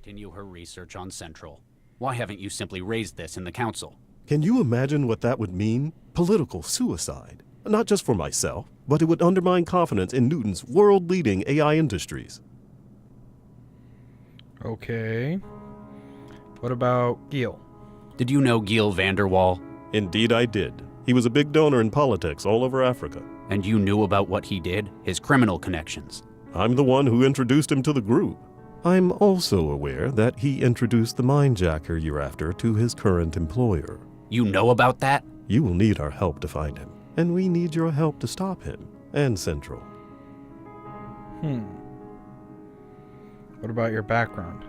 continue her research on Central. Why haven't you simply raised this in the council? Can you imagine what that would mean? Political suicide. Not just for myself, but it would undermine confidence in Newton's world-leading AI industries. Okay. What about Gil? Did you know Giel Vanderwall? Indeed I did. He was a big donor in politics all over Africa. And you knew about what he did? His criminal connections? I'm the one who introduced him to the group. I'm also aware that he introduced the mindjacker you're after to his current employer. You know about that? You will need our help to find him, and we need your help to stop him and Central. What about your background?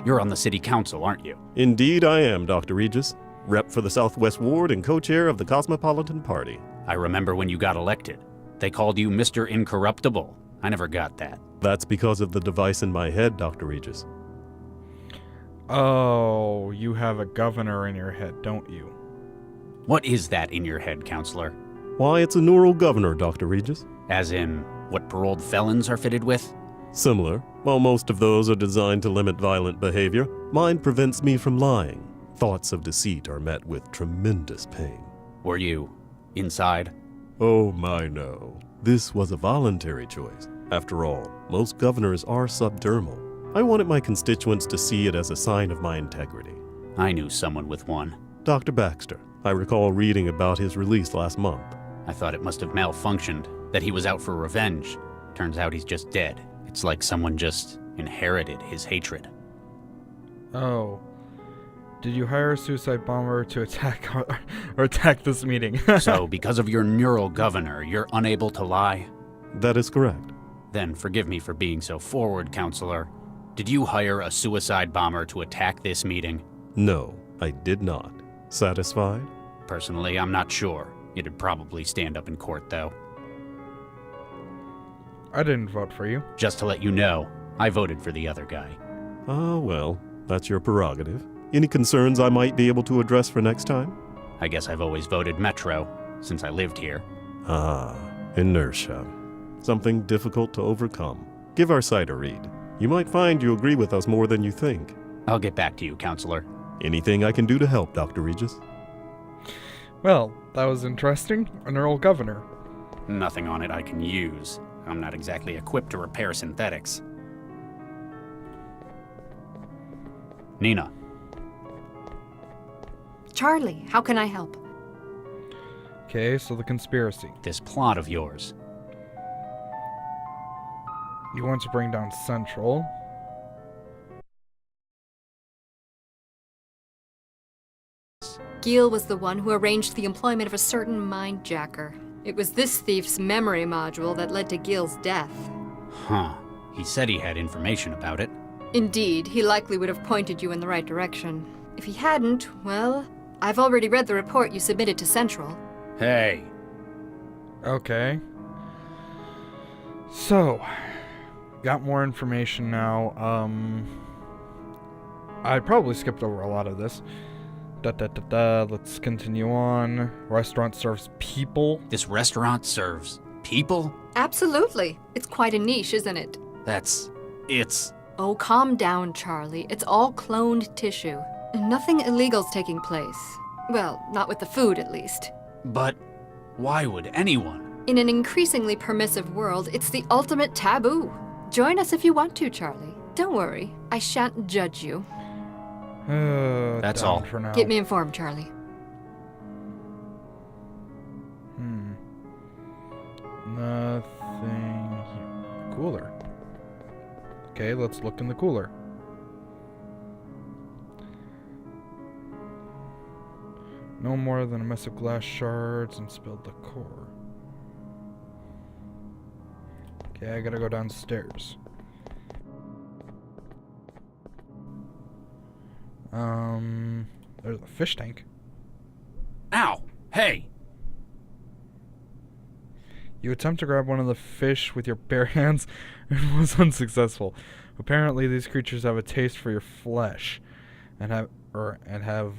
You're on the city council, aren't you? Indeed I am, Dr. Regis. Rep for the Southwest Ward and co-chair of the Cosmopolitan Party. I remember when you got elected. They called you Mr. Incorruptible. I never got that. That's because of the device in my head, Dr. Regis. Oh, you have a governor in your head, don't you? What is that in your head, counselor? Why, it's a neural governor, Dr. Regis. As in, what paroled felons are fitted with? Similar. While most of those are designed to limit violent behavior, mine prevents me from lying. Thoughts of deceit are met with tremendous pain. Were you inside? Oh my no. This was a voluntary choice. After all, most governors are subdermal. I wanted my constituents to see it as a sign of my integrity. I knew someone with one. Dr. Baxter. I recall reading about his release last month. I thought it must have malfunctioned, that he was out for revenge. Turns out he's just dead. It's like someone just inherited his hatred. Oh. Did you hire a suicide bomber to attack or attack this meeting? So, because of your neural governor, you're unable to lie? That is correct. Then forgive me for being so forward, counselor. Did you hire a suicide bomber to attack this meeting? No, I did not. Satisfied? Personally, I'm not sure. It'd probably stand up in court, though. I didn't vote for you. Just to let you know, I voted for the other guy. Ah, well, that's your prerogative. Any concerns I might be able to address for next time? I guess I've always voted Metro, since I lived here. Ah, inertia. Something difficult to overcome. Give our site a read. You might find you agree with us more than you think. I'll get back to you, counselor. Anything I can do to help, Dr. Regis? Well, that was interesting. A neural governor. Nothing on it I can use. I'm not exactly equipped to repair synthetics. Nina. Charlie, how can I help? Okay, so the conspiracy. This plot of yours. You want to bring down Central. Gil was the one who arranged the employment of a certain mindjacker. It was this thief's memory module that led to Gil's death. Huh. He said he had information about it. Indeed, he likely would have pointed you in the right direction. If he hadn't, well, I've already read the report you submitted to Central. Hey. Okay. So, got more information now. I probably skipped over a lot of this. Let's continue on. Restaurant serves people. This restaurant serves people? Absolutely. It's quite a niche, isn't it? It's... Oh, calm down, Charlie. It's all cloned tissue. Nothing illegal's taking place. Well, not with the food, at least. But why would anyone? In an increasingly permissive world, it's the ultimate taboo. Join us if you want to, Charlie. Don't worry. I shan't judge you. That's all for now. Keep me informed, Charlie. Nothing here. Cooler. Okay, let's look in the cooler. No more than a mess of glass shards and spilled liqueur. Okay, I gotta go downstairs. There's a fish tank. Ow! Hey! You attempt to grab one of the fish with your bare hands and was unsuccessful. Apparently, these creatures have a taste for your flesh, and have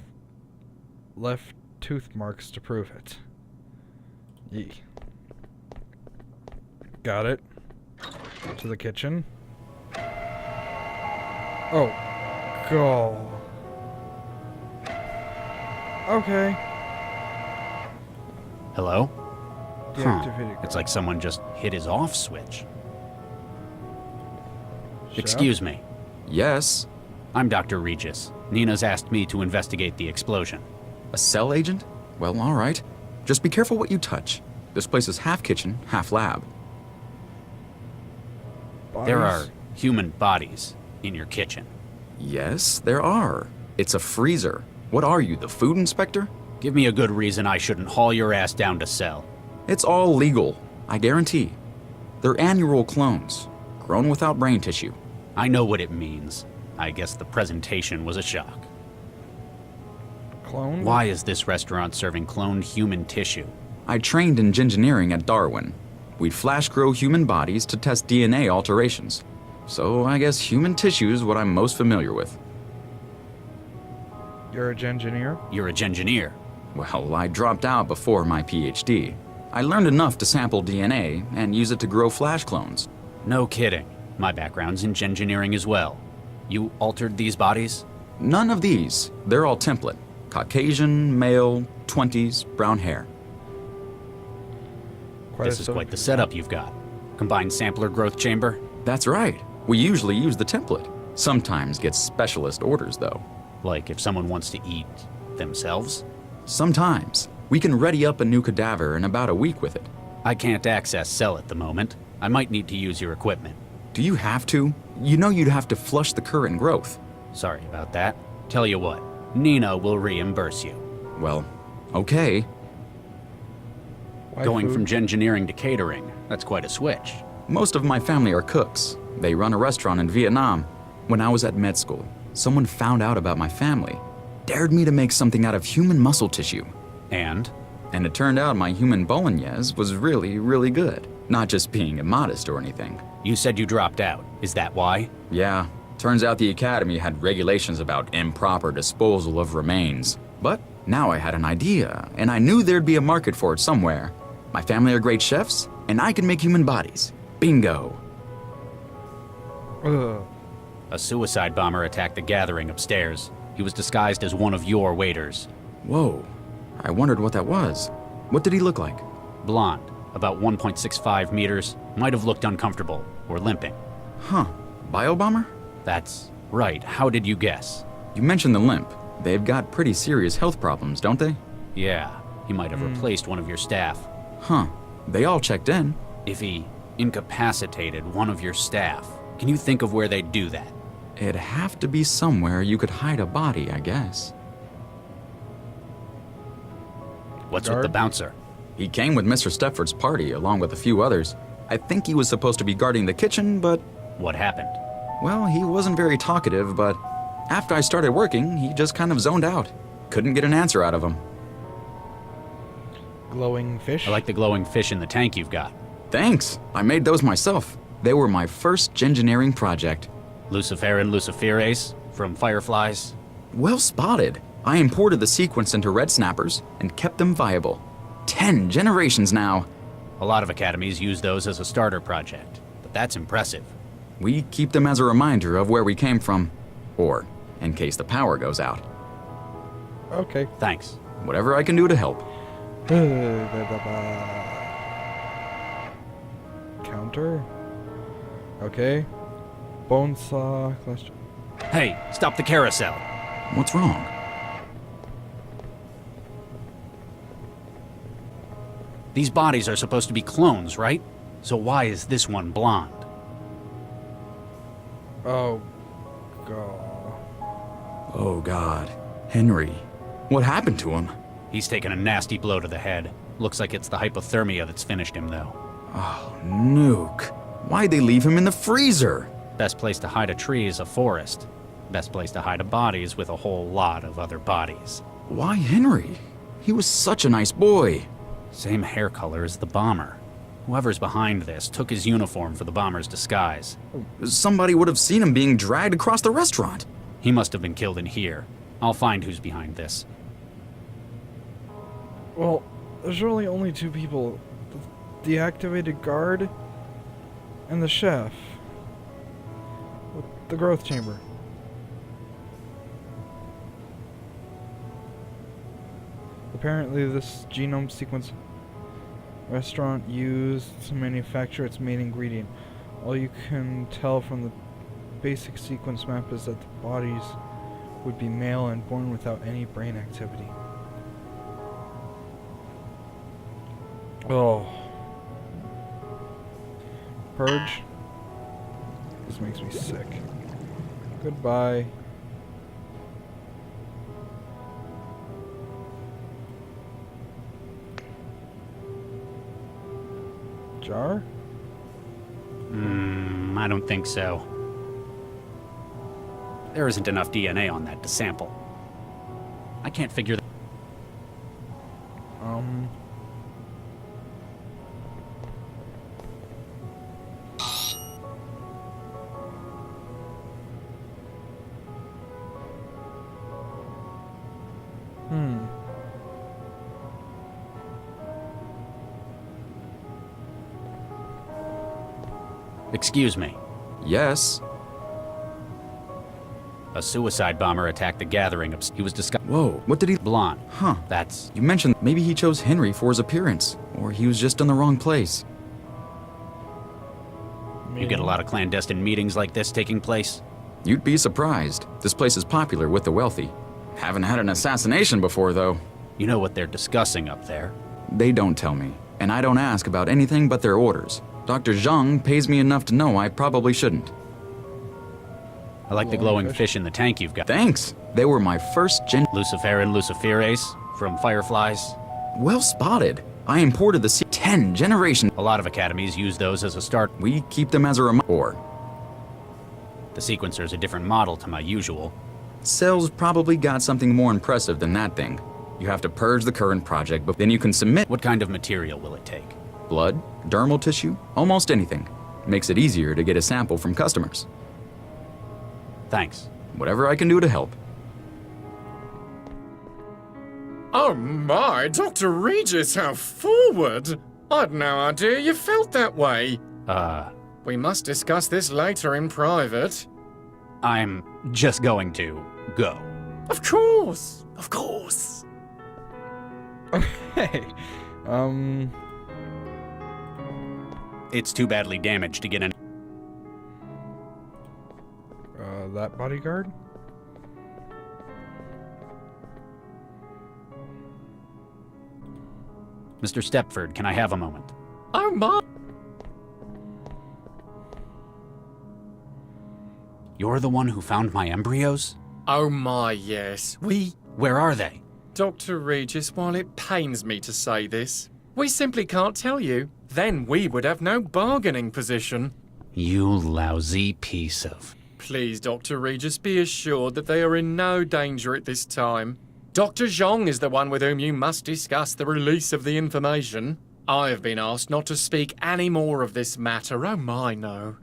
left tooth marks to prove it. Yee. Got it. To the kitchen. Oh, go. Okay. Hello? Deactivated. It's like someone just hit his off switch. Chef? Excuse me. Yes? I'm Dr. Regis. Nina's asked me to investigate the explosion. A cell agent? Well, alright. Just be careful what you touch. This place is half kitchen, half lab. There Bodies? are human bodies in your kitchen. Yes, there are. It's a freezer. What are you, the food inspector? Give me a good reason I shouldn't haul your ass down to cell. It's all legal, I guarantee. They're annual clones, grown without brain tissue. I know what it means. I guess the presentation was a shock. Clone? Why is this restaurant serving cloned human tissue? I trained in engineering at Darwin. We'd flash grow human bodies to test DNA alterations. So I guess human tissue is what I'm most familiar with. You're a engineer? You're a gengineer. Well, I dropped out before my PhD. I learned enough to sample DNA and use it to grow flash clones. No kidding. My background's in gengineering as well. You altered these bodies? None of these. They're all template. Caucasian, male, 20s, brown hair. This is quite the setup you've got. Combined sampler growth chamber? That's right. We usually use the template. Sometimes get specialist orders, though. Like if someone wants to eat themselves? Sometimes. We can ready up a new cadaver in about a week with it. I can't access cell at the moment. I might need to use your equipment. Do you have to? You know you'd have to flush the current growth. Sorry about that. Tell you what, Nina will reimburse you. Well, okay. Why Going food? from gengineering to catering, that's quite a switch. Most of my family are cooks. They run a restaurant in Vietnam. When I was at med school, someone found out about my family, dared me to make something out of human muscle tissue. And? And it turned out my human bolognese was really, really good. Not just being immodest or anything. You said you dropped out. Is that why? Yeah, turns out the academy had regulations about improper disposal of remains. But now I had an idea, and I knew there'd be a market for it somewhere. My family are great chefs, and I can make human bodies. Bingo. Ugh. A suicide bomber attacked the gathering upstairs. He was disguised as one of your waiters. Whoa, I wondered what that was. What did he look like? Blonde, about 1.65 meters, might have looked uncomfortable or limping. Huh, biobomber? That's right. How did you guess? You mentioned the limp. They've got pretty serious health problems, don't they? Yeah, he might have replaced one of your staff. Huh, they all checked in. If he incapacitated one of your staff, can you think of where they'd do that? It'd have to be somewhere you could hide a body, I guess. What's with the Guard? bouncer? He came with Mr. Stepford's party, along with a few others. I think he was supposed to be guarding the kitchen, but, What happened? well, he wasn't very talkative, but after I started working, he just kind of zoned out. Couldn't get an answer out of him. Glowing fish? I like the glowing fish in the tank you've got. Thanks, I made those myself. They were my first engineering project. Luciferin luciferase from fireflies. Well spotted. I imported the sequence into red snappers and kept them viable. 10 generations now. A lot of academies use those as a starter project, but that's impressive. We keep them as a reminder of where we came from. Or, in case the power goes out. Okay. Thanks. Whatever I can do to help. Counter? Okay. Bone saw. Question. Hey, stop the carousel. What's wrong? These bodies are supposed to be clones, right? So why is this one blonde? Oh, God. Oh God. Henry. What happened to him? He's taken a nasty blow to the head. Looks like it's the hypothermia that's finished him, though. Oh, nuke. Why'd they leave him in the freezer? Best place to hide a tree is a forest. Best place to hide a body is with a whole lot of other bodies. Why Henry? He was such a nice boy. Same hair color as the bomber. Whoever's behind this took his uniform for the bomber's disguise. Somebody would have seen him being dragged across the restaurant. He must have been killed in here. I'll find who's behind this. Well, there's really only two people. The deactivated guard and the chef. With the growth chamber. Apparently, this genome sequence restaurant used to manufacture its main ingredient. All you can tell from the basic sequence map is that the bodies would be male and born without any brain activity. Oh. Purge. This makes me sick. Goodbye. Jar? I don't think so. There isn't enough DNA on that to sample. I can't figure that. Excuse me. Yes. A suicide bomber attacked the gathering. He was discussed. Whoa, what did he... Blonde. Huh. That's... You mentioned maybe he chose Henry for his appearance, or he was just in the wrong place. You get a lot of clandestine meetings like this taking place? You'd be surprised. This place is popular with the wealthy. Haven't had an assassination before, though. You know what they're discussing up there. They don't tell me, and I don't ask about anything but their orders. Dr. Zhang pays me enough to know I probably shouldn't. I like the glowing fish in the tank you've got. Thanks. They were my first Luciferin Luciferase from Fireflies. Well spotted. I imported the 10 generation. A lot of academies use those as a start. We keep them as a reminder. The sequencer's a different model to my usual. Cell's probably got something more impressive than that thing. You have to purge the current project, but then you can submit. What kind of material will it take? Blood, dermal tissue, almost anything. Makes it easier to get a sample from customers. Thanks. Whatever I can do to help. Oh my, Dr. Regis, how forward! I'd no idea you felt that way. We must discuss this later in private. I'm just going to go. Of course, of course. Okay. It's too badly damaged to get in. That bodyguard? Mr. Stepford, can I have a moment? Oh my. You're the one who found my embryos? Oh my, yes. Where are they? Dr. Regis, while it pains me to say this, we simply can't tell you. Then we would have no bargaining position. You lousy piece of... Please, Dr. Regis, be assured that they are in no danger at this time. Dr. Zhang is the one with whom you must discuss the release of the information. I have been asked not to speak any more of this matter. Oh my, no.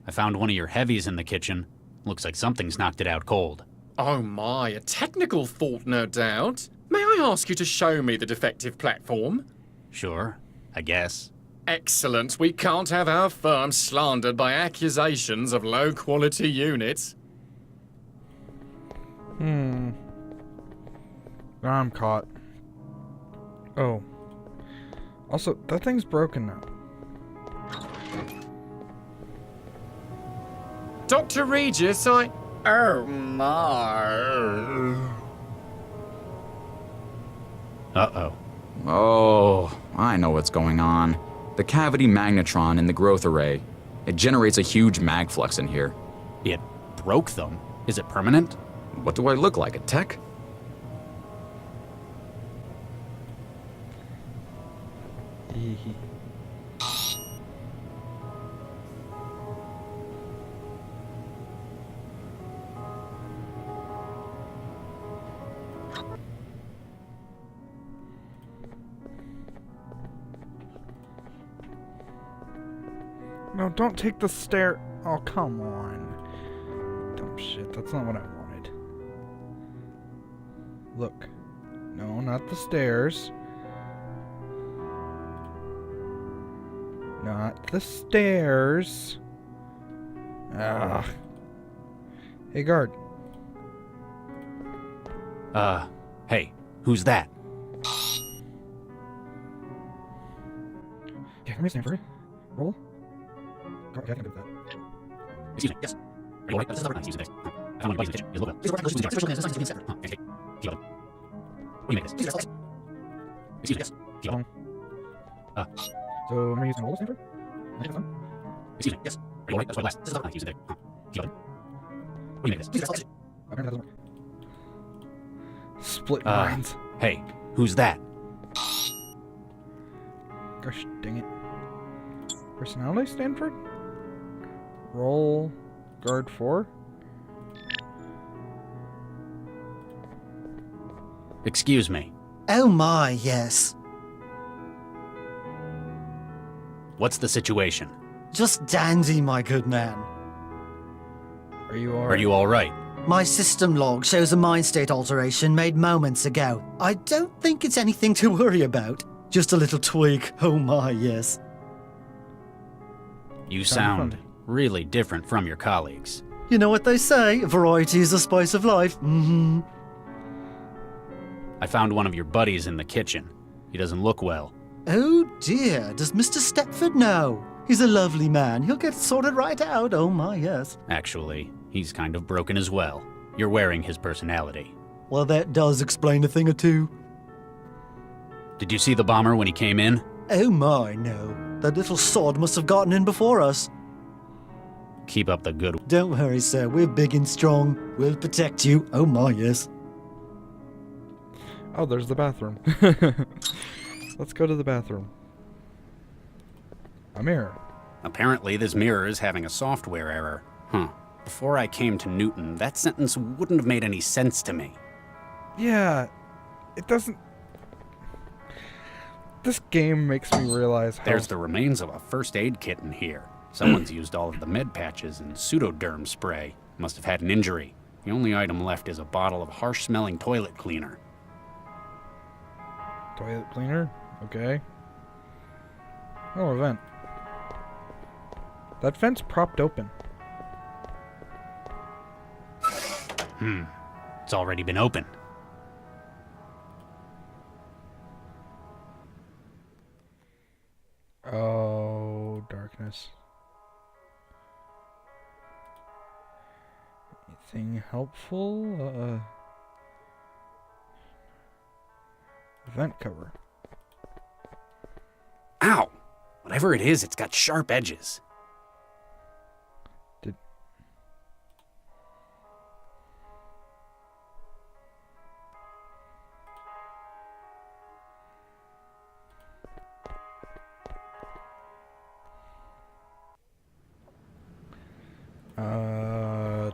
I found one of your heavies in the kitchen. Looks like something's knocked it out cold. Oh my, a technical fault, no doubt. May I ask you to show me the defective platform? Sure, I guess. Excellent. We can't have our firm slandered by accusations of low-quality units. I'm caught. Oh. Also, that thing's broken now. Dr. Regis, Oh my... Uh-oh. Oh, I know what's going on. The cavity magnetron in the growth array. It generates a huge mag flux in here. It broke them? Is it permanent? What do I look like, a tech? No, don't take the stair. Oh, come on. Dumb shit. That's not what I wanted. Look. No, not the stairs. Not the stairs. Ah. Hey, guard. Hey, who's that? Yeah, come here, Stanford. Roll. Okay, I can do that. Excuse me, yes. Are you alright? This is not nice. Use this. I found one of the buddies in the kitchen. Here's a logo. Okay. Keep up. What do you make this? Excuse me, yes. Keep up. So, I'm gonna use an roll, Stanford? Excuse me, yes. Are you alright? That's what I last. This is not nice. Use this. Keep up. What do you make this? Apparently that doesn't work. Split minds. Hey, who's that? Gosh dang it. Personality, Stanford? Roll guard 4. Excuse me. Oh my, yes. What's the situation? Just dandy, my good man. Are you alright? Are you alright? My system log shows a mind state alteration made moments ago. I don't think it's anything to worry about. Just a little tweak. Oh my, yes. You Sound sound really different from your colleagues. You know what they say, variety is the spice of life. Mm-hmm. I found one of your buddies in the kitchen. He doesn't look well. Oh dear, does Mr. Stepford know? He's a lovely man. He'll get sorted right out. Oh my, yes. Actually, he's kind of broken as well. You're wearing his personality. Well, that does explain a thing or two. Did you see the bomber when he came in? Oh my, no. That little sod must have gotten in before us. Keep up the good. Don't worry, sir. We're big and strong. We'll protect you. Oh my, yes. Oh, there's the bathroom. Let's go to the bathroom. A mirror. Apparently, this mirror is having a software error. Huh. Before I came to Newton, that sentence wouldn't have made any sense to me. Yeah, it doesn't... This game makes me realize how... There's the remains of a first aid kit in here. Someone's used all of the med patches and pseudoderm spray. Must have had an injury. The only item left is a bottle of harsh-smelling toilet cleaner. Toilet cleaner? Okay. Oh, a vent. That vent's propped open. It's already been opened. Oh, darkness. Anything helpful? Vent cover. Ow! Whatever it is, it's got sharp edges. Did...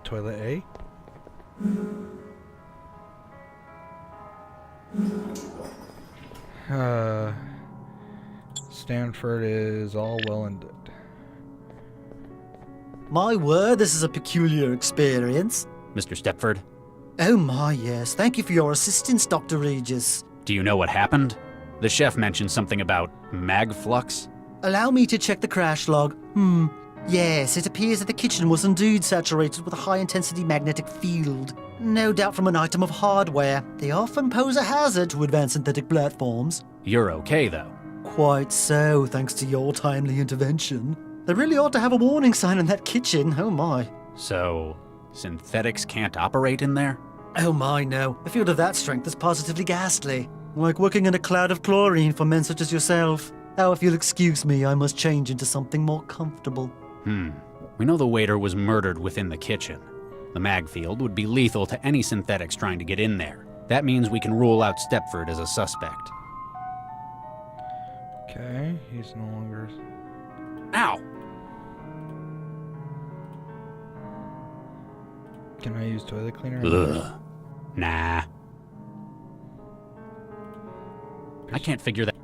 Toilet A? Stanford is all well and good. My word, this is a peculiar experience. Mr. Stepford, Oh my, yes. Thank you for your assistance, Dr. Regis. do you know what happened? The chef mentioned something about mag flux. Allow me to check the crash log. Yes, it appears that the kitchen was indeed saturated with a high-intensity magnetic field. No doubt from an item of hardware. They often pose a hazard to advanced synthetic platforms. You're okay, though. Quite so, thanks to your timely intervention. They really ought to have a warning sign in that kitchen, oh my. So, synthetics can't operate in there? Oh my, no. A field of that strength is positively ghastly. Like working in a cloud of chlorine for men such as yourself. Now, if you'll excuse me, I must change into something more comfortable. We know the waiter was murdered within the kitchen. The mag field would be lethal to any synthetics trying to get in there. That means we can rule out Stepford as a suspect. Okay, he's no longer... Ow! Can I use toilet cleaner? Ugh. Nah. I can't figure that.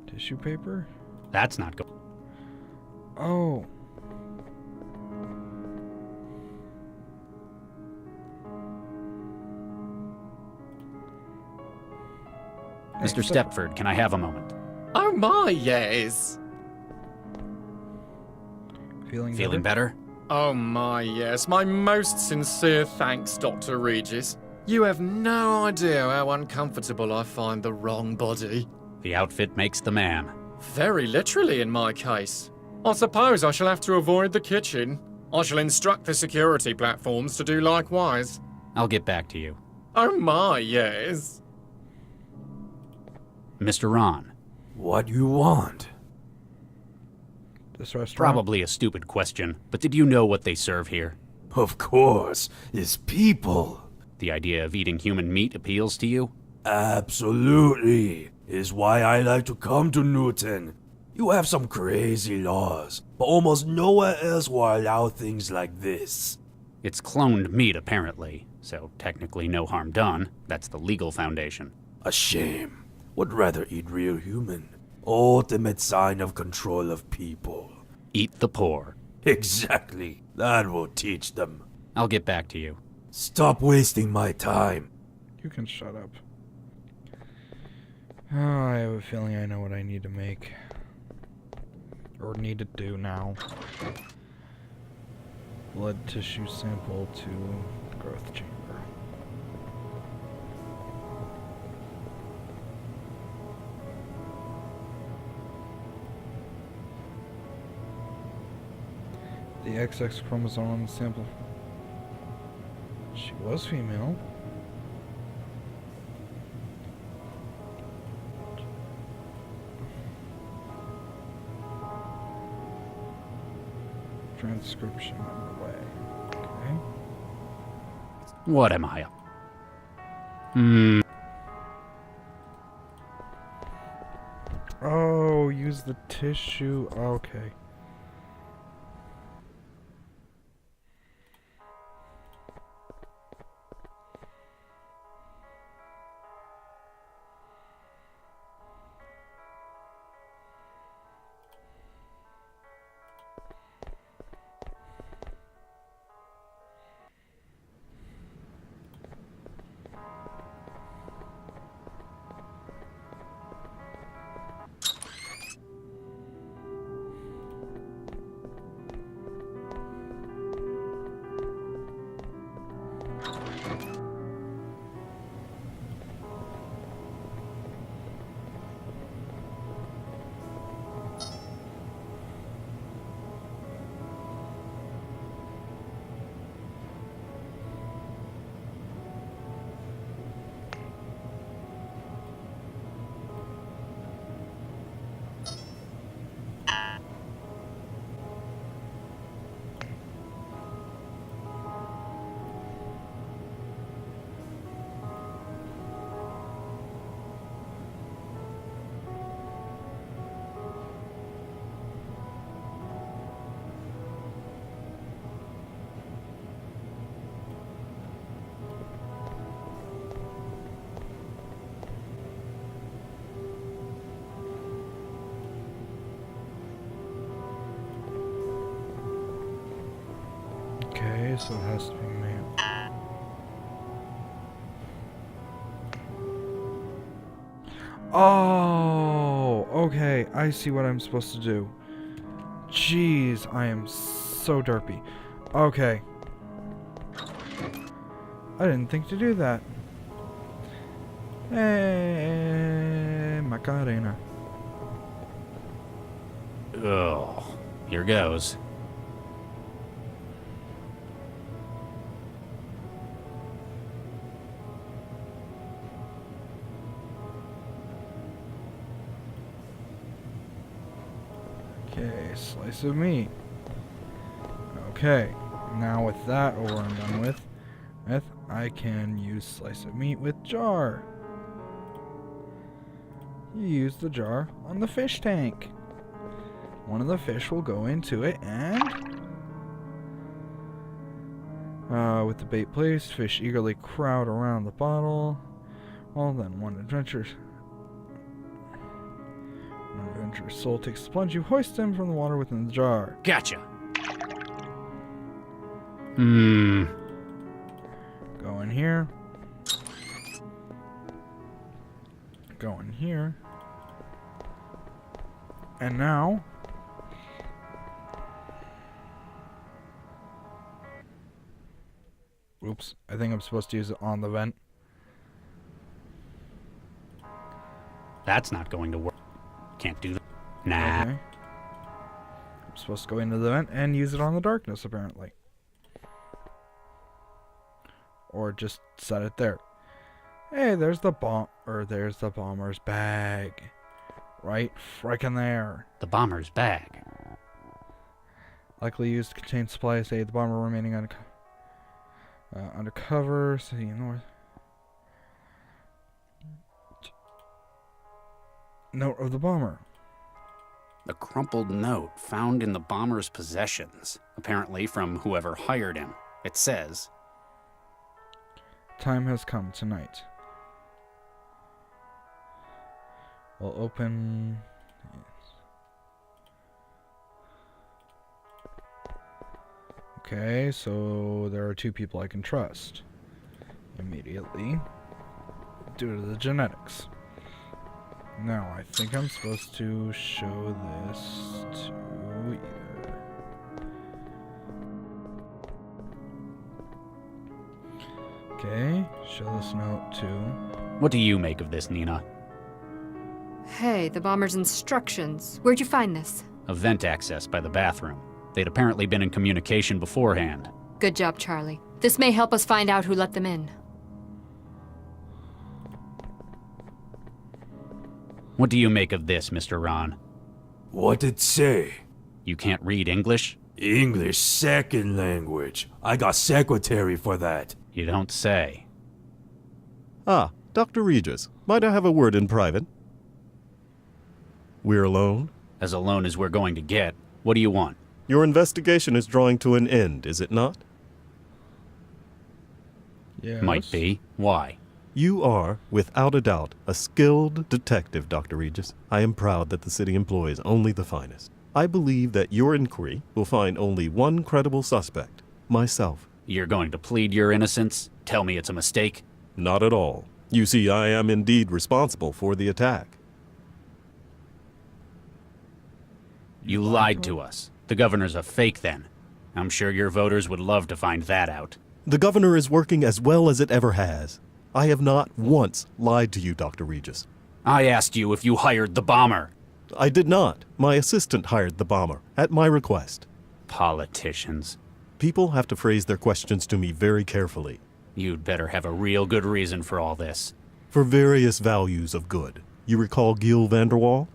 Tissue paper? That's not good. Oh. Mr. Stepford, can I have a moment? Oh my, yes. Feeling better? Oh my, yes. My most sincere thanks, Dr. Regis. You have no idea how uncomfortable I find the wrong body. The outfit makes the man. Very literally in my case. I suppose I shall have to avoid the kitchen. I shall instruct the security platforms to do likewise. I'll get back to you. Oh my, yes. Mr. Ron. What you want? This restaurant? Probably a stupid question, but did you know what they serve here? Of course, it's people. The idea of eating human meat appeals to you? Absolutely. Is why I like to come to Newton. You have some crazy laws, but almost nowhere else will allow things like this. It's cloned meat, apparently, so technically no harm done. That's the legal foundation. A shame. Would rather eat real human. Ultimate sign of control of people. Eat the poor. Exactly. That will teach them. I'll get back to you. Stop wasting my time. You can shut up. Oh, I have a feeling I know what I need to make. Or need to do now. Blood tissue sample to growth chamber. The XX chromosome on the sample. She was female. Transcription on the way. Okay. What am I up? Oh, use the tissue. Okay. Okay, so it has to be male. Oh, okay. I see what I'm supposed to do. Jeez, I am so derpy. Okay. I didn't think to do that. Hey, Macarena. Oh, here goes. Okay, slice of meat. Okay, now with that over and done with, I can use slice of meat with jar. You use the jar on the fish tank. One of the fish will go into it and... with the bait placed, fish eagerly crowd around the bottle. Well then, one adventurous soul takes the plunge. You hoist him from the water within the jar. Gotcha. Go in here. go in here. And now... Oops, I think I'm supposed to use it on the vent. That's not going to work. Can't do that. Nah. Okay. I'm supposed to go into the vent and use it on the darkness, apparently. Or just set it there. Hey, there's the there's the bomber's bag. Right frickin' there. The bomber's bag. Likely used to contain supplies to aid the bomber remaining undercover. City north. Note of the bomber. The crumpled note found in the bomber's possessions, apparently from whoever hired him. It says, Time has come tonight. We'll open... Okay, so there are two people I can trust. Immediately. Due to the genetics. Now, I think I'm supposed to show this to either. Okay, show this note to... what do you make of this, Nina? Hey, the bomber's instructions. Where'd you find this? A vent access by the bathroom. They'd apparently been in communication beforehand. Good job, Charlie. This may help us find out who let them in. What do you make of this, Mr. Ron? What it say? You can't read English? English second language. I got secretary for that. You don't say. Ah, Dr. Regis, might I have a word in private? We're alone? As alone as we're going to get. What do you want? Your investigation is drawing to an end, is it not? Yes. Might be. Why? You are, without a doubt, a skilled detective, Dr. Regis. I am proud that the city employs only the finest. I believe that your inquiry will find only one credible suspect, myself. You're going to plead your innocence? Tell me it's a mistake? Not at all. You see, I am indeed responsible for the attack. You lied to us. The governor's a fake then. I'm sure your voters would love to find that out. The governor is working as well as it ever has. I have not once lied to you, Dr. Regis. I asked you if you hired the bomber. I did not. My assistant hired the bomber, at my request. Politicians. People have to phrase their questions to me very carefully. You'd better have a real good reason for all this. For various values of good. You recall Gil Vanderwall?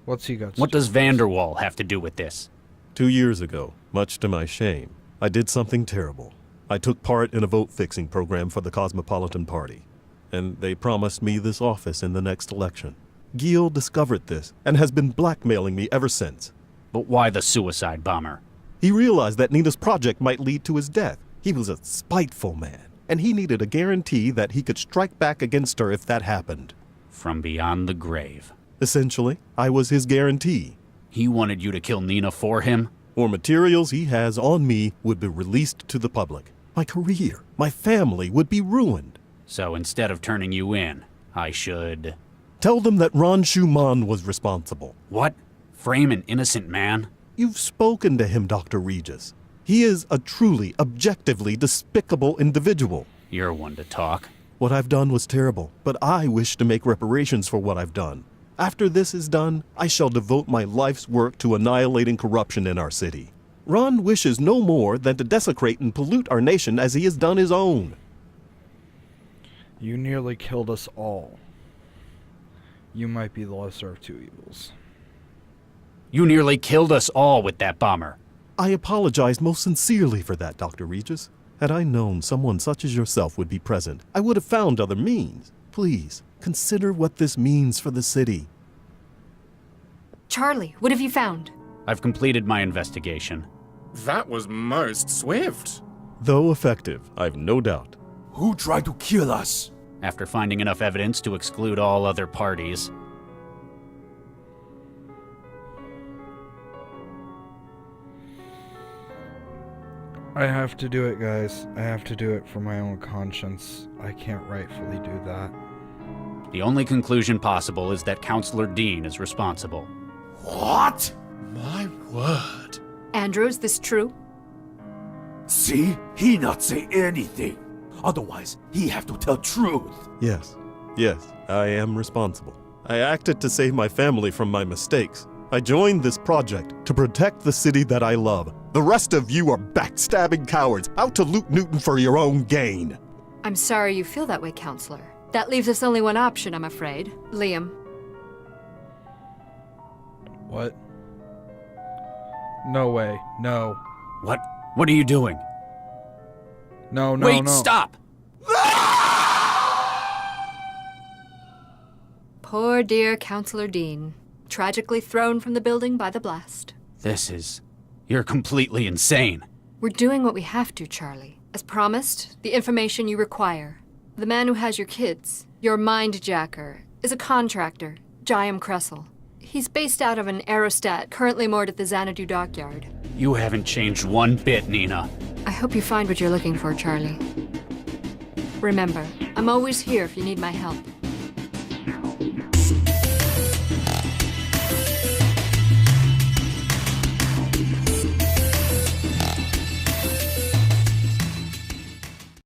What's he got? What does Vanderwall have to do with this? 2 years ago, much to my shame, I did something terrible. I took part in a vote-fixing program for the Cosmopolitan Party, and they promised me this office in the next election. Gil discovered this and has been blackmailing me ever since. But why the suicide bomber? He realized that Nina's project might lead to his death. He was a spiteful man, and he needed a guarantee that he could strike back against her if that happened. From beyond the grave. Essentially, I was his guarantee. He wanted you to kill Nina for him? Or materials he has on me would be released to the public. My career, my family would be ruined. So instead of turning you in, I should... Tell them that Ron Schumann was responsible. What? Frame an innocent man? You've spoken to him, Dr. Regis. He is a truly, objectively despicable individual. You're one to talk. What I've done was terrible, but I wish to make reparations for what I've done. After this is done, I shall devote my life's work to annihilating corruption in our city. Ron wishes no more than to desecrate and pollute our nation as he has done his own. You nearly killed us all. You might be the lesser of two evils. You nearly killed us all with that bomber. I apologize most sincerely for that, Dr. Regis. Had I known someone such as yourself would be present, I would have found other means. Please, consider what this means for the city. Charlie, what have you found? I've completed my investigation. That was most swift. Though effective, I've no doubt. Who tried to kill us? After finding enough evidence to exclude all other parties. I have to do it, guys. I have to do it for my own conscience. I can't rightfully do that. The only conclusion possible is that Counselor Dean is responsible. What? My word. Andrew, is this true? See? He not say anything. Otherwise, he have to tell truth. Yes, I am responsible. I acted to save my family from my mistakes. I joined this project to protect the city that I love. The rest of you are backstabbing cowards out to loot Newton for your own gain. I'm sorry you feel that way, Counselor. That leaves us only one option, I'm afraid. Liam. What? No way. No. What? What are you doing? No, no, Wait, no. stop! Poor dear Counselor Dean. Tragically thrown from the building by the blast. You're completely insane. We're doing what we have to, Charlie. As promised, the information you require. The man who has your kids, your mind-jacker, is a contractor, Jayam Kressel. He's based out of an aerostat currently moored at the Xanadu dockyard. You haven't changed one bit, Nina. I hope you find what you're looking for, Charlie. Remember, I'm always here if you need my help.